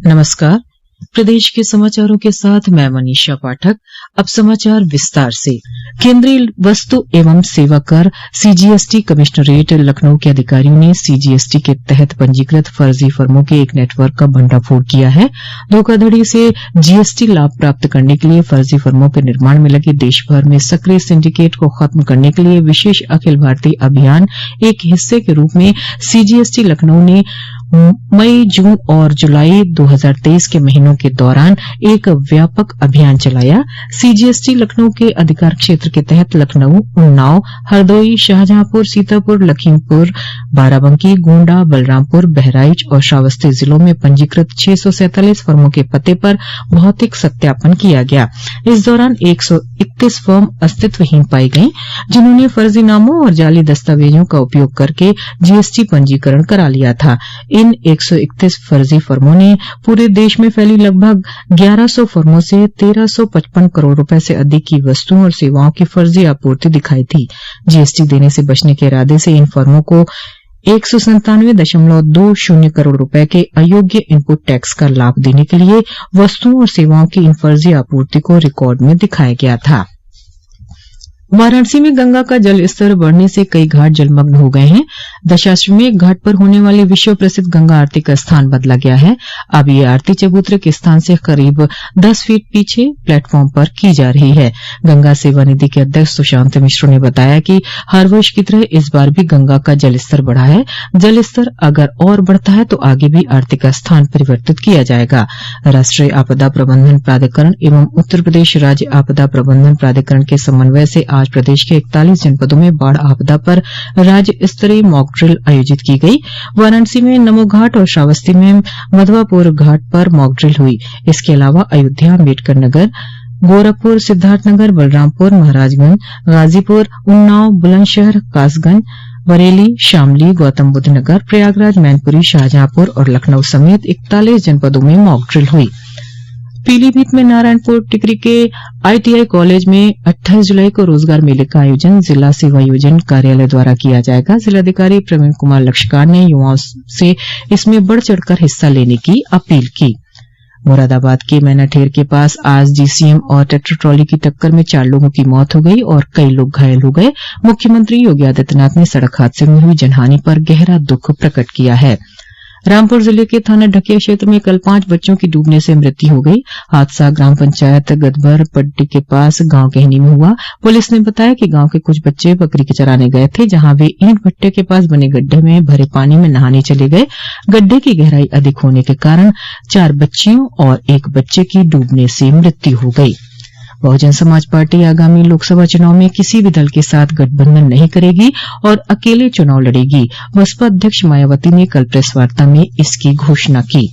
नमस्कार। प्रदेश के समाचारों के साथ मैं मनीषा पाठक। अब समाचार विस्तार से। केंद्रीय वस्तु एवं सेवा कर सीजीएसटी कमिश्नरेट लखनऊ के अधिकारियों ने सीजीएसटी के तहत पंजीकृत फर्जी फर्मों के एक नेटवर्क का भंडाफोड़ किया है। धोखाधड़ी से जीएसटी लाभ प्राप्त करने के लिए फर्जी फर्मों के निर्माण में लगे देश भर में सक्रिय सिंडिकेट को खत्म करने के लिए विशेष अखिल भारतीय अभियान एक हिस्से के रूप में सीजीएसटी लखनऊ ने मई, जून और जुलाई 2023 के महीनों के दौरान एक व्यापक अभियान चलाया। सीजीएसटी लखनऊ के अधिकार क्षेत्र के तहत लखनऊ, उन्नाव, हरदोई, शाहजहांपुर, सीतापुर, लखीमपुर, बाराबंकी, गोंडा, बलरामपुर, बहराइच और श्रावस्ती जिलों में पंजीकृत 647 फर्मों के पते पर भौतिक सत्यापन किया गया। इस दौरान 131 फर्म अस्तित्वहीन पाई गई, जिन्होंने फर्जी नामों और जाली दस्तावेजों का उपयोग करके जीएसटी पंजीकरण करा लिया था। इन 131 फर्जी फर्मों ने पूरे देश में फैली लगभग 1100 फर्मों से 1355 करोड़ रुपए से अधिक की वस्तुओं और सेवाओं की फर्जी आपूर्ति दिखाई थी। जीएसटी देने से बचने के इरादे से इन फर्मों को 197.20 करोड़ रुपए के अयोग्य इनपुट टैक्स का लाभ देने के लिए वस्तुओं और सेवाओं की इन फर्जी आपूर्ति को रिकॉर्ड में दिखाया गया था। वाराणसी में गंगा का जल स्तर बढ़ने से कई घाट जलमग्न हो गए हैं। दशाश्वमेध घाट पर होने वाली विश्व प्रसिद्ध गंगा आरती का स्थान बदला गया है। अब ये आरती चबूतरे के स्थान से करीब 10 फीट पीछे प्लेटफार्म पर की जा रही है। गंगा सेवा निधि के अध्यक्ष सुशांत मिश्र ने बताया कि हर वर्ष की तरह इस बार भी गंगा का जल स्तर बढ़ा है। जल स्तर अगर और बढ़ता है तो आगे भी आरती का स्थान परिवर्तित किया जाएगा। राष्ट्रीय आपदा प्रबंधन प्राधिकरण एवं उत्तर प्रदेश राज्य आपदा प्रबंधन प्राधिकरण के समन्वय से आज प्रदेश के 41 जनपदों में बाढ़ आपदा पर राज्य स्तरीय मॉक ड्रिल आयोजित की गई। वाराणसी में नमो घाट और श्रावस्ती में मधवापुर घाट पर मॉक ड्रिल हुई। इसके अलावा अयोध्या, अम्बेडकर नगर, गोरखपुर, सिद्धार्थनगर, बलरामपुर, महाराजगंज, गाजीपुर, उन्नाव, बुलंदशहर, कासगंज, बरेली, शामली, गौतम बुद्ध नगर, प्रयागराज, मैनपुरी, शाहजहांपुर और लखनऊ समेत 41 जनपदों में मॉक ड्रिल हुई। पीलीभीत में नारायणपुर टिकरी के आईटीआई कॉलेज में 28 जुलाई को रोजगार मेले का आयोजन जिला सेवा योजन कार्यालय द्वारा किया जाएगा। जिलाधिकारी प्रवीण कुमार लक्षकार ने युवाओं से इसमें बढ़ चढ़कर हिस्सा लेने की अपील की। मुरादाबाद के मैनाठेर के पास आज जीसीएम और ट्रैक्टर ट्रॉली की टक्कर में 4 लोगों की मौत हो गई और कई लोग घायल हो गए। मुख्यमंत्री योगी आदित्यनाथ ने सड़क हादसे में हुई जनहानि पर गहरा दुख प्रकट किया है। रामपुर जिले के थाना ढकिया क्षेत्र में कल 5 बच्चों की डूबने से मृत्यु हो गई। हादसा ग्राम पंचायत गदभर पट्टी के पास गांव कहनी में हुआ। पुलिस ने बताया कि गांव के कुछ बच्चे बकरी के चराने गए थे, जहां वे ईंट भट्टे के पास बने गड्ढे में भरे पानी में नहाने चले गए। गड्ढे की गहराई अधिक होने के कारण 4 बच्चियों और 1 बच्चे की डूबने से मृत्यु हो गई। बहुजन समाज पार्टी आगामी लोकसभा चुनाव में किसी भी दल के साथ गठबंधन नहीं करेगी और अकेले चुनाव लड़ेगी। बसपा अध्यक्ष मायावती ने कल प्रेस वार्ता में इसकी घोषणा की।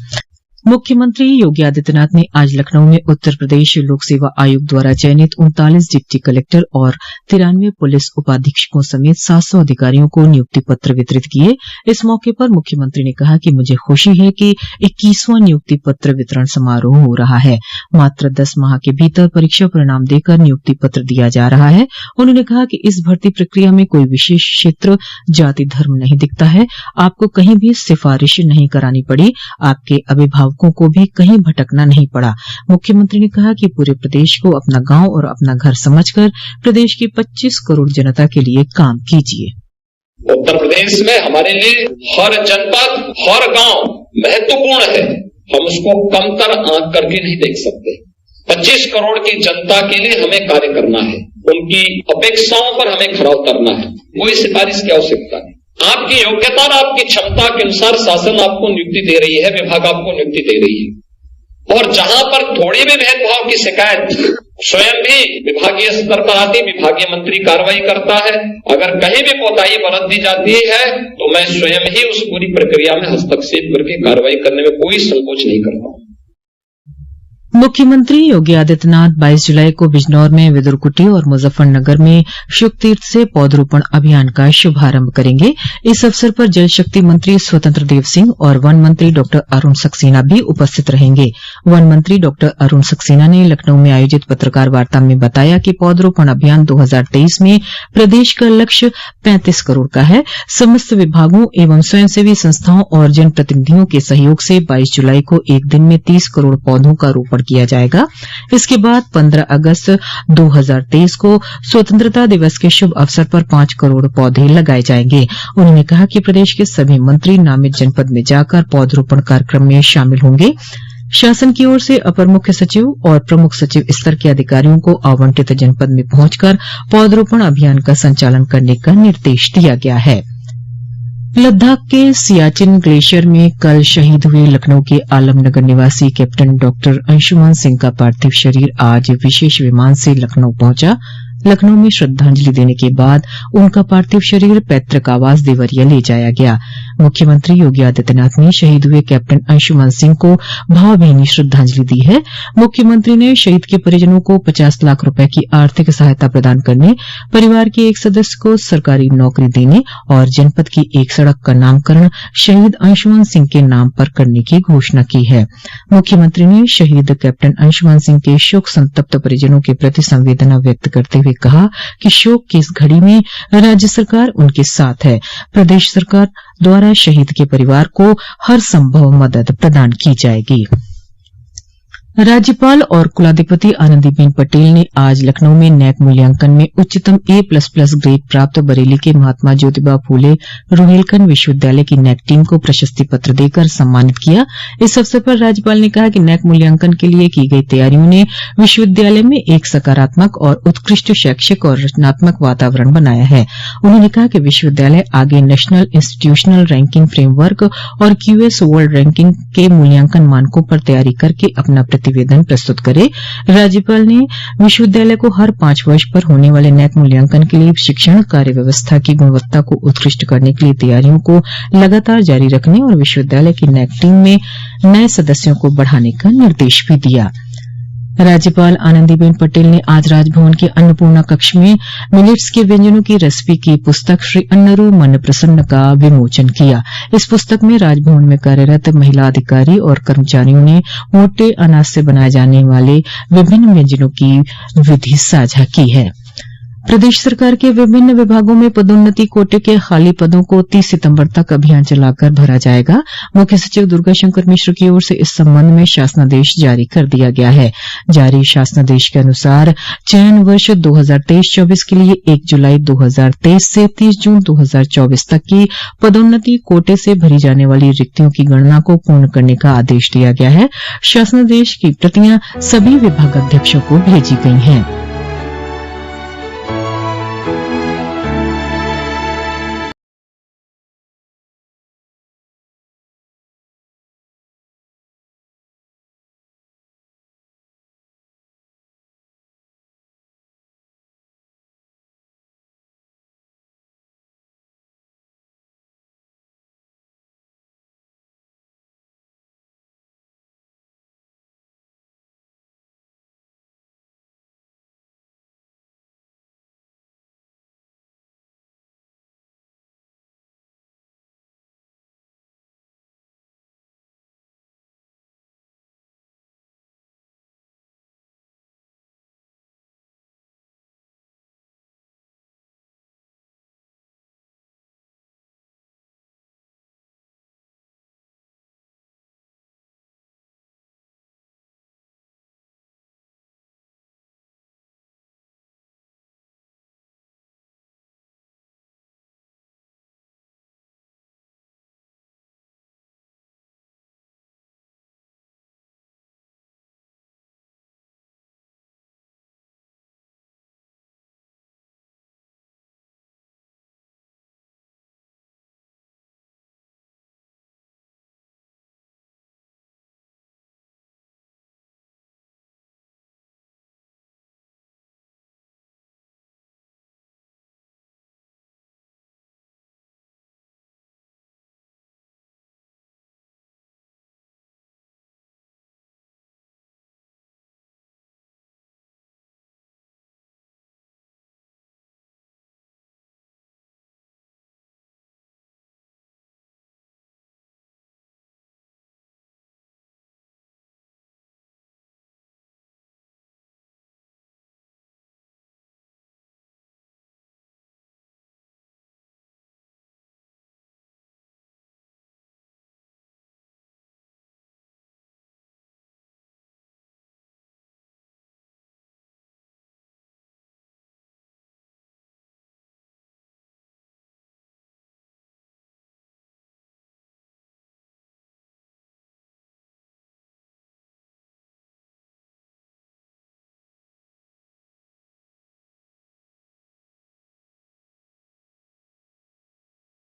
मुख्यमंत्री योगी आदित्यनाथ ने आज लखनऊ में उत्तर प्रदेश लोक सेवा आयोग द्वारा चयनित 39 डिप्टी कलेक्टर और 93 पुलिस उपाधीक्षकों समेत 700 अधिकारियों को नियुक्ति पत्र वितरित किए। इस मौके पर मुख्यमंत्री ने कहा कि मुझे खुशी है कि 21वां नियुक्ति पत्र वितरण समारोह हो रहा है। मात्र 10 माह के भीतर परीक्षा परिणाम देकर नियुक्ति पत्र दिया जा रहा है। उन्होंने कहा कि इस भर्ती प्रक्रिया में कोई विशेष क्षेत्र, जाति, धर्म नहीं दिखता है। आपको कहीं भी सिफारिश नहीं करानी पड़ी। आपके अभिभावकों को भी कहीं भटकना नहीं पड़ा। मुख्यमंत्री ने कहा कि पूरे प्रदेश को अपना गांव और अपना घर समझकर प्रदेश की 25 करोड़ जनता के लिए काम कीजिए। उत्तर प्रदेश में हमारे लिए हर जनपद, हर गांव महत्वपूर्ण है। हम उसको कमतर आंक करके नहीं देख सकते। 25 करोड़ की जनता के लिए हमें कार्य करना है। उनकी अपेक्षाओं पर हमें खरा उतरना है। कोई सिफारिश की आवश्यकता नहीं। आपकी योग्यता और आपकी क्षमता के अनुसार शासन आपको नियुक्ति दे रही है, विभाग आपको नियुक्ति दे रही है। और जहां पर थोड़ी भी भेदभाव की शिकायत स्वयं भी विभागीय स्तर पर आती, विभागीय मंत्री कार्रवाई करता है। अगर कहीं भी कोताही बरत दी जाती है तो मैं स्वयं ही उस पूरी प्रक्रिया में हस्तक्षेप करके कार्रवाई करने में कोई संकोच नहीं करता हूं। मुख्यमंत्री योगी आदित्यनाथ 22 जुलाई को बिजनौर में विदुरकुटी और मुजफ्फरनगर में शुकतीर्थ से पौधरोपण अभियान का शुभारंभ करेंगे। इस अवसर पर जल शक्ति मंत्री स्वतंत्र देव सिंह और वन मंत्री डॉ अरूण सक्सेना भी उपस्थित रहेंगे। वन मंत्री डॉ अरूण सक्सेना ने लखनऊ में आयोजित पत्रकार वार्ता में बताया कि पौधरोपण अभियान 2023 में प्रदेश का लक्ष्य 35 करोड़ का है। समस्त विभागों एवं स्वयंसेवी संस्थाओं और जनप्रतिनिधियों के सहयोग से 22 जुलाई को एक दिन में 30 करोड़ पौधों का रोपण किया जाएगा। इसके बाद 15 अगस्त 2023 को स्वतंत्रता दिवस के शुभ अवसर पर 5 करोड़ पौधे लगाए जाएंगे। उन्होंने कहा कि प्रदेश के सभी मंत्री नामित जनपद में जाकर पौधरोपण कार्यक्रम में शामिल होंगे। शासन की ओर से अपर मुख्य सचिव और प्रमुख सचिव स्तर के अधिकारियों को आवंटित जनपद में पहुंचकर पौधरोपण अभियान का संचालन करने का निर्देश दिया गया है। लद्दाख के सियाचिन ग्लेशियर में कल शहीद हुए लखनऊ के आलमनगर निवासी कैप्टन डॉक्टर अंशुमान सिंह का पार्थिव शरीर आज विशेष विमान से लखनऊ पहुंचा। लखनऊ में श्रद्धांजलि देने के बाद उनका पार्थिव शरीर पैतृक आवास देवरिया ले जाया गया। मुख्यमंत्री योगी आदित्यनाथ ने शहीद हुए कैप्टन अंशुमान सिंह को भावभीनी श्रद्धांजलि दी है। मुख्यमंत्री ने शहीद के परिजनों को 50 लाख रुपए की आर्थिक सहायता प्रदान करने, परिवार के एक सदस्य को सरकारी नौकरी देने और जनपद की एक सड़क का नामकरण शहीद अंशुमान सिंह के नाम पर करने की घोषणा की है। मुख्यमंत्री ने शहीद कैप्टन अंशुमान सिंह के शोक संतप्त परिजनों के प्रति संवेदना व्यक्त करते हुए कहा कि शोक की इस घड़ी में राज्य सरकार उनके साथ है। प्रदेश सरकार द्वारा शहीद के परिवार को हर संभव मदद प्रदान की जाएगी। राज्यपाल और कुलाधिपति आनंदीबेन पटेल ने आज लखनऊ में नैक मूल्यांकन में उच्चतम A++ ग्रेड प्राप्त बरेली के महात्मा ज्योतिबा फूले रोहिलखंड विश्वविद्यालय की नैक टीम को प्रशस्ति पत्र देकर सम्मानित किया। इस अवसर पर राज्यपाल ने कहा कि नैक मूल्यांकन के लिए की गई तैयारियों ने विश्वविद्यालय में एक सकारात्मक और उत्कृष्ट शैक्षिक और रचनात्मक वातावरण बनाया है। उन्होंने कहा कि विश्वविद्यालय आगे नेशनल इंस्टीट्यूशनल रैंकिंग फ्रेमवर्क और QS वर्ल्ड रैंकिंग के मूल्यांकन मानकों पर तैयारी करके अपना प्रतिवेदन प्रस्तुत करे। राज्यपाल ने विश्वविद्यालय को हर 5 वर्ष पर होने वाले नैक मूल्यांकन के लिए शिक्षण कार्य व्यवस्था की गुणवत्ता को उत्कृष्ट करने के लिए तैयारियों को लगातार जारी रखने और विश्वविद्यालय की नैक टीम में नए सदस्यों को बढ़ाने का निर्देश भी दिया। राज्यपाल आनंदीबेन पटेल ने आज राजभवन के अन्नपूर्णा कक्ष में मिलेट्स के व्यंजनों की रेसिपी की पुस्तक श्री अन्नरू मन प्रसन्न का विमोचन किया। इस पुस्तक में राजभवन में कार्यरत महिला अधिकारी और कर्मचारियों ने मोटे अनाज से बनाए जाने वाले विभिन्न व्यंजनों की विधि साझा की है। प्रदेश सरकार के विभिन्न विभागों में पदोन्नति कोटे के खाली पदों को 30 सितंबर तक अभियान चलाकर भरा जाएगा। मुख्य सचिव दुर्गाशंकर मिश्र की ओर से इस संबंध में शासनादेश जारी कर दिया गया है। जारी शासनादेश के अनुसार चयन वर्ष 2023-24 के लिए 1 जुलाई 2023 से 30 जून 2024 तक की पदोन्नति कोटे से भरी जाने वाली रिक्तियों की गणना को पूर्ण करने का आदेश दिया गया है। शासनादेश की प्रतियां सभी विभागाध्यक्षों को भेजी गई हैं।